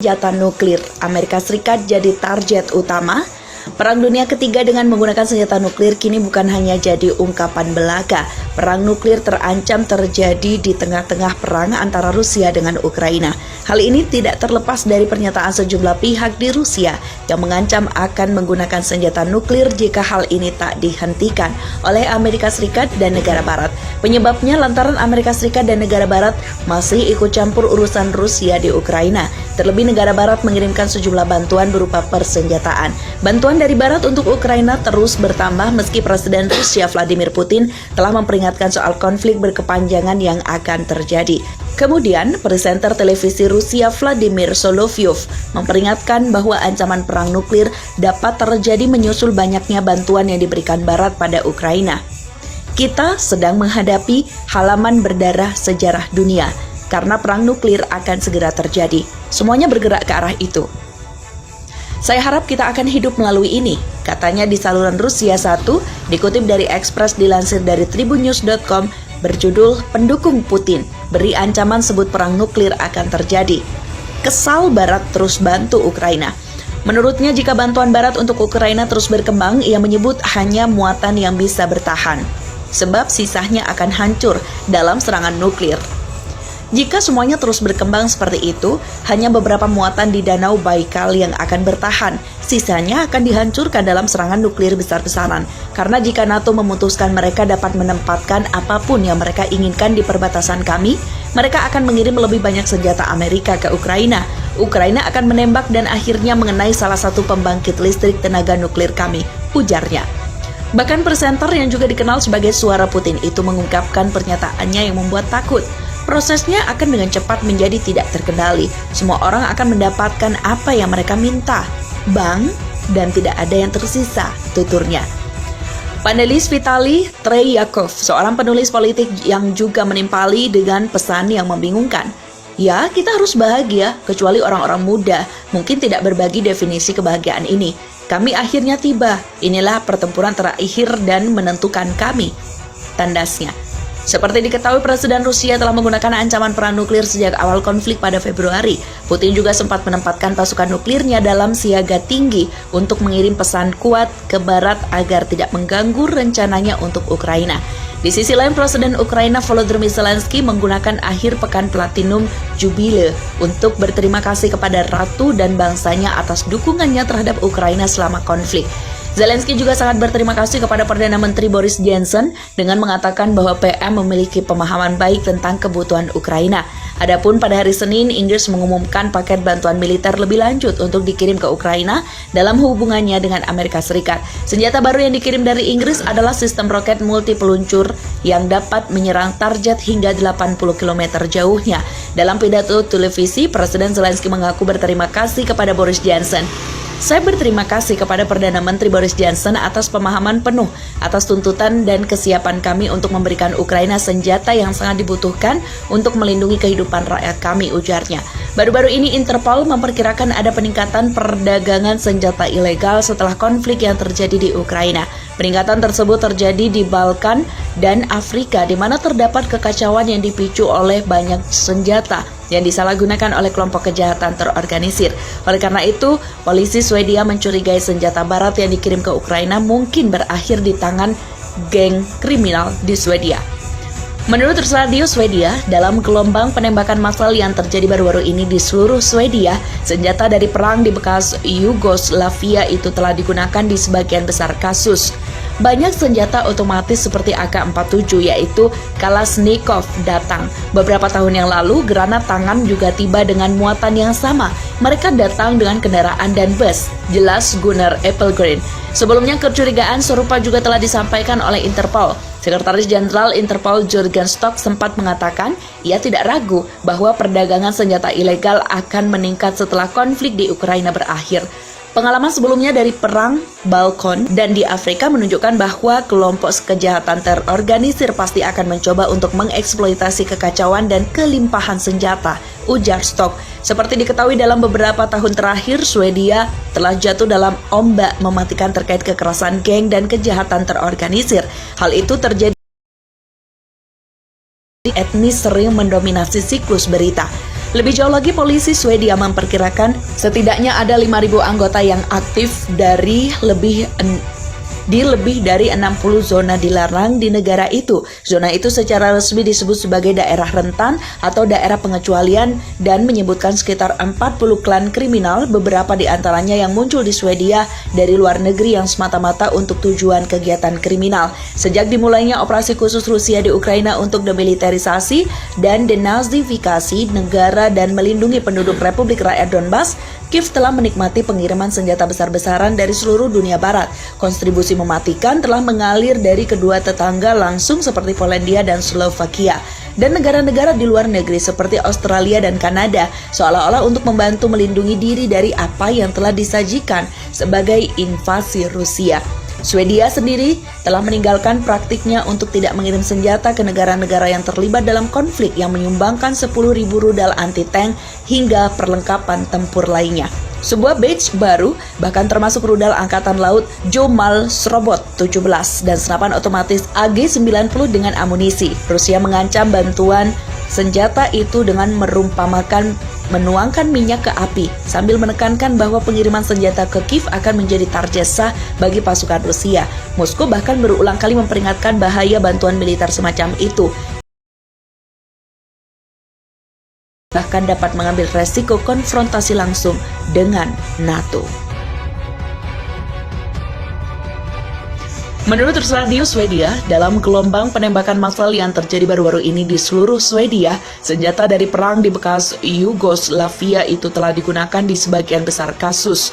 Senjata nuklir, Amerika Serikat jadi target utama. Perang Dunia Ketiga dengan menggunakan senjata nuklir kini bukan hanya jadi ungkapan belaka. Perang nuklir terancam terjadi di tengah-tengah perang antara Rusia dengan Ukraina. Hal ini tidak terlepas dari pernyataan sejumlah pihak di Rusia yang mengancam akan menggunakan senjata nuklir jika hal ini tak dihentikan oleh Amerika Serikat dan negara Barat. Penyebabnya lantaran Amerika Serikat dan negara Barat masih ikut campur urusan Rusia di Ukraina. Terlebih negara Barat mengirimkan sejumlah bantuan berupa persenjataan. Bantuan dari Barat untuk Ukraina terus bertambah meski Presiden Rusia Vladimir Putin telah memperingatkan soal konflik berkepanjangan yang akan terjadi. Kemudian, presenter televisi Rusia Vladimir Solovyov memperingatkan bahwa ancaman perang nuklir dapat terjadi menyusul banyaknya bantuan yang diberikan Barat pada Ukraina. Kita sedang menghadapi halaman berdarah sejarah dunia karena perang nuklir akan segera terjadi. Semuanya bergerak ke arah itu. Saya harap kita akan hidup melalui ini, katanya di saluran Rusia 1, dikutip dari Express dilansir dari tribunnews.com berjudul Pendukung Putin, beri ancaman sebut perang nuklir akan terjadi. Kesal Barat terus bantu Ukraina. Menurutnya jika bantuan Barat untuk Ukraina terus berkembang, ia menyebut hanya muatan yang bisa bertahan, sebab sisanya akan hancur dalam serangan nuklir. Jika semuanya terus berkembang seperti itu, hanya beberapa muatan di Danau Baikal yang akan bertahan. Sisanya akan dihancurkan dalam serangan nuklir besar-besaran. Karena jika NATO memutuskan mereka dapat menempatkan apapun yang mereka inginkan di perbatasan kami, mereka akan mengirim lebih banyak senjata Amerika ke Ukraina. Ukraina akan menembak dan akhirnya mengenai salah satu pembangkit listrik tenaga nuklir kami, ujarnya. Bahkan presenter yang juga dikenal sebagai suara Putin itu mengungkapkan pernyataannya yang membuat takut. Prosesnya akan dengan cepat menjadi tidak terkendali. Semua orang akan mendapatkan apa yang mereka minta. Bang, dan tidak ada yang tersisa, tuturnya. Panelis Vitali Treyakov, seorang penulis politik yang juga menimpali dengan pesan yang membingungkan. Ya, kita harus bahagia, kecuali orang-orang muda mungkin tidak berbagi definisi kebahagiaan ini. Kami akhirnya tiba, inilah pertempuran terakhir dan menentukan kami, tandasnya. Seperti diketahui, Presiden Rusia telah menggunakan ancaman perang nuklir sejak awal konflik pada Februari. Putin juga sempat menempatkan pasukan nuklirnya dalam siaga tinggi untuk mengirim pesan kuat ke Barat agar tidak mengganggu rencananya untuk Ukraina. Di sisi lain, Presiden Ukraina Volodymyr Zelensky menggunakan akhir pekan Platinum Jubilee untuk berterima kasih kepada Ratu dan bangsanya atas dukungannya terhadap Ukraina selama konflik. Zelensky juga sangat berterima kasih kepada Perdana Menteri Boris Johnson dengan mengatakan bahwa PM memiliki pemahaman baik tentang kebutuhan Ukraina. Adapun pada hari Senin, Inggris mengumumkan paket bantuan militer lebih lanjut untuk dikirim ke Ukraina dalam hubungannya dengan Amerika Serikat. Senjata baru yang dikirim dari Inggris adalah sistem roket multi peluncur yang dapat menyerang target hingga 80 km jauhnya. Dalam pidato televisi, Presiden Zelensky mengaku berterima kasih kepada Boris Johnson. Saya berterima kasih kepada Perdana Menteri Boris Johnson atas pemahaman penuh atas tuntutan dan kesiapan kami untuk memberikan Ukraina senjata yang sangat dibutuhkan untuk melindungi kehidupan rakyat kami, ujarnya. Baru-baru ini Interpol memperkirakan ada peningkatan perdagangan senjata ilegal setelah konflik yang terjadi di Ukraina. Peningkatan tersebut terjadi di Balkan dan Afrika, di mana terdapat kekacauan yang dipicu oleh banyak senjata yang disalahgunakan oleh kelompok kejahatan terorganisir. Oleh karena itu, polisi Swedia mencurigai senjata Barat yang dikirim ke Ukraina mungkin berakhir di tangan geng kriminal di Swedia. Menurut Radio Swedia, dalam gelombang penembakan massal yang terjadi baru-baru ini di seluruh Swedia, senjata dari perang di bekas Yugoslavia itu telah digunakan di sebagian besar kasus. Banyak senjata otomatis seperti AK-47 yaitu Kalashnikov datang. Beberapa tahun yang lalu, granat tangan juga tiba dengan muatan yang sama. Mereka datang dengan kendaraan dan bus, jelas Gunnar Appelgren. Sebelumnya kecurigaan serupa juga telah disampaikan oleh Interpol. Sekretaris Jenderal Interpol Jürgen Stock sempat mengatakan ia tidak ragu bahwa perdagangan senjata ilegal akan meningkat setelah konflik di Ukraina berakhir. Pengalaman sebelumnya dari perang Balkan dan di Afrika menunjukkan bahwa kelompok kejahatan terorganisir pasti akan mencoba untuk mengeksploitasi kekacauan dan kelimpahan senjata, ujar Stock. Seperti diketahui dalam beberapa tahun terakhir, Swedia telah jatuh dalam ombak mematikan terkait kekerasan geng dan kejahatan terorganisir. Hal itu terjadi etnis sering mendominasi siklus berita. Lebih jauh lagi, polisi Swedia memperkirakan setidaknya ada 5.000 anggota yang aktif di lebih dari 60 zona dilarang di negara itu. Zona itu secara resmi disebut sebagai daerah rentan atau daerah pengecualian dan menyebutkan sekitar 40 klan kriminal, beberapa di antaranya yang muncul di Swedia dari luar negeri yang semata-mata untuk tujuan kegiatan kriminal. Sejak dimulainya operasi khusus Rusia di Ukraina untuk demilitarisasi dan denazifikasi negara dan melindungi penduduk Republik Rakyat Donbas, Kiev telah menikmati pengiriman senjata besar-besaran dari seluruh dunia barat. Kontribusi mematikan telah mengalir dari kedua tetangga langsung seperti Polandia dan Slovakia, dan negara-negara di luar negeri seperti Australia dan Kanada, seolah-olah untuk membantu melindungi diri dari apa yang telah disajikan sebagai invasi Rusia. Swedia sendiri telah meninggalkan praktiknya untuk tidak mengirim senjata ke negara-negara yang terlibat dalam konflik yang menyumbangkan 10.000 rudal anti-tank hingga perlengkapan tempur lainnya. Sebuah badge baru bahkan termasuk rudal angkatan laut Jomal Srobot 17 dan senapan otomatis AG-90 dengan amunisi. Rusia mengancam bantuan senjata itu dengan menuangkan minyak ke api sambil menekankan bahwa pengiriman senjata ke Kiev akan menjadi target sah bagi pasukan Rusia. Moskow bahkan berulang kali memperingatkan bahaya bantuan militer semacam itu, bahkan dapat mengambil resiko konfrontasi langsung dengan NATO. Menurut Radio Swedia, dalam gelombang penembakan massal yang terjadi baru-baru ini di seluruh Swedia, senjata dari perang di bekas Yugoslavia itu telah digunakan di sebagian besar kasus.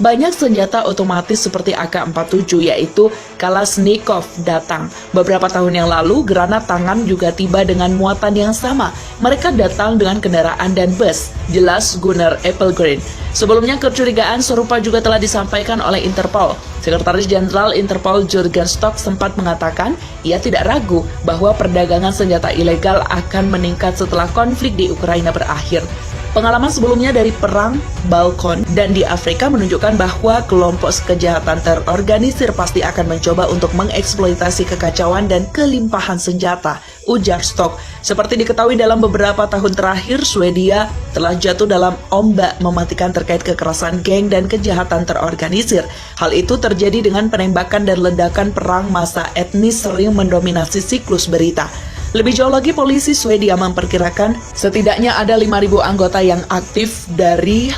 Banyak senjata otomatis seperti AK-47 yaitu Kalashnikov datang. Beberapa tahun yang lalu, granat tangan juga tiba dengan muatan yang sama. Mereka datang dengan kendaraan dan bus, jelas Gunnar Appelgren. Sebelumnya kecurigaan serupa juga telah disampaikan oleh Interpol. Sekretaris Jenderal Interpol Jürgen Stock sempat mengatakan ia tidak ragu bahwa perdagangan senjata ilegal akan meningkat setelah konflik di Ukraina berakhir. Pengalaman sebelumnya dari perang Balkan dan di Afrika menunjukkan bahwa kelompok kejahatan terorganisir pasti akan mencoba untuk mengeksploitasi kekacauan dan kelimpahan senjata, ujar Stock. Seperti diketahui dalam beberapa tahun terakhir, Swedia telah jatuh dalam ombak mematikan terkait kekerasan geng dan kejahatan terorganisir. Hal itu terjadi dengan penembakan dan ledakan perang massa etnis sering mendominasi siklus berita. Lebih jauh lagi, polisi Swedia memperkirakan setidaknya ada 5.000 anggota yang aktif di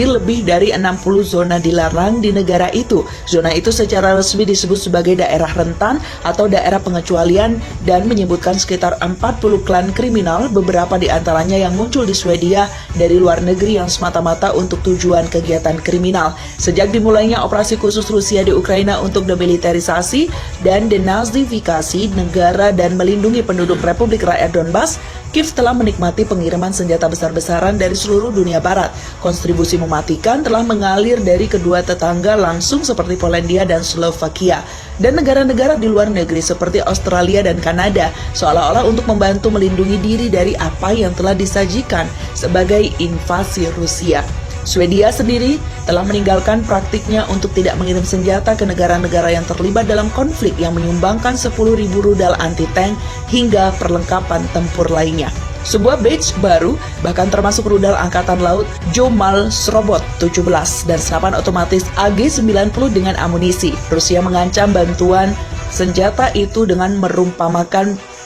lebih dari 60 zona dilarang di negara itu. Zona itu secara resmi disebut sebagai daerah rentan atau daerah pengecualian dan menyebutkan sekitar 40 klan kriminal, beberapa di antaranya yang muncul di Swedia dari luar negeri yang semata-mata untuk tujuan kegiatan kriminal. Sejak dimulainya operasi khusus Rusia di Ukraina untuk demilitarisasi dan denazifikasi negara dan melindungi penduduk Republik Rakyat Donbas, Kiev telah menikmati pengiriman senjata besar-besaran dari seluruh dunia barat. Kontribusi mematikan telah mengalir dari kedua tetangga langsung seperti Polandia dan Slovakia, dan negara-negara di luar negeri seperti Australia dan Kanada, seolah-olah untuk membantu melindungi diri dari apa yang telah disajikan sebagai invasi Rusia. Swedia sendiri telah meninggalkan praktiknya untuk tidak mengirim senjata ke negara-negara yang terlibat dalam konflik yang menyumbangkan 10.000 rudal anti-tank hingga perlengkapan tempur lainnya. Sebuah badge baru bahkan termasuk rudal angkatan laut Jomal Srobot 17 dan senapan otomatis AG-90 dengan amunisi. Rusia mengancam bantuan senjata itu dengan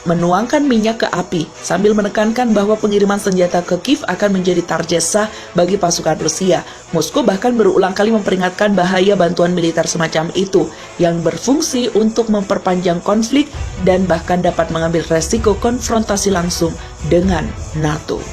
menuangkan minyak ke api sambil menekankan bahwa pengiriman senjata ke Kiev akan menjadi target sah bagi pasukan Rusia. Moskow bahkan berulang kali memperingatkan bahaya bantuan militer semacam itu yang berfungsi untuk memperpanjang konflik dan bahkan dapat mengambil resiko konfrontasi langsung dengan NATO.